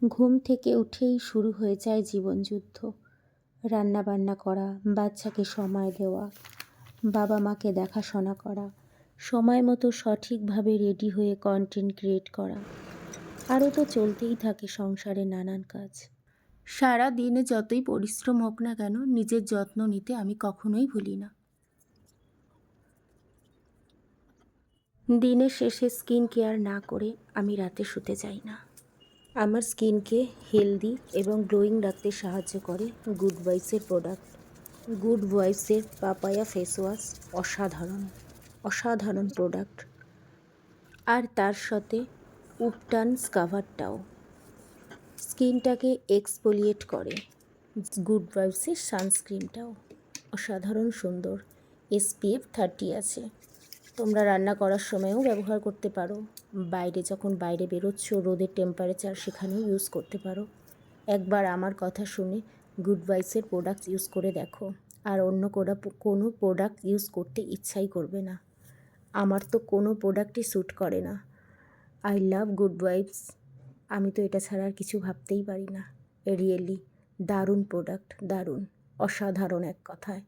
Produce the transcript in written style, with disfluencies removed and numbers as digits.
ঘুম থেকে উঠেই শুরু হয়ে যায় জীবনযুদ্ধ। রান্নাবান্না করা, বাচ্চাকে সময় দেওয়া, বাবা মাকে দেখাশোনা করা, সময় মতো সঠিকভাবে রেডি হয়ে কন্টেন্ট ক্রিয়েট করা, আরও তো চলতেই থাকে সংসারে নানান কাজ। সারা দিনে যতই পরিশ্রম হোক না কেন, নিজের যত্ন নিতে আমি কখনোই ভুলি না। দিনের শেষে স্কিন কেয়ার না করে আমি রাতে শুতে যাই না। আমার স্কিনকে হেলদি এবং গ্লোয়িং রাখতে সাহায্য করে গুড ভাইবসের প্রোডাক্ট। গুড ভাইবসের পাপায়া ফেস ওয়াশ অসাধারণ প্রোডাক্ট। আর তার সাথে উপটান স্কাভারটাও স্কিনটাকে এক্সফোলিয়েট করে। গুড ভাইবসের সানস্ক্রিনটাও অসাধারণ সুন্দর, SPF 30 আছে। তোমরা রান্না করার সময়ও ব্যবহার করতে পারো, যখন বাইরে বেরোচ্ছ রোদের টেম্পারেচার সেখানেও ইউজ করতে পারো। একবার আমার কথা শুনে গুড ভাইবসের প্রোডাক্ট ইউজ করে দেখো, আর অন্য কোনো প্রোডাক্ট ইউজ করতে ইচ্ছাই করবে না। আমার তো কোনো প্রোডাক্টই স্যুট করে না। I love good vibes. আমি তো এটা ছাড়া আর কিছু ভাবতেই পারি না। রিয়েলি দারুণ প্রোডাক্ট, দারুণ, অসাধারণ এক কথায়।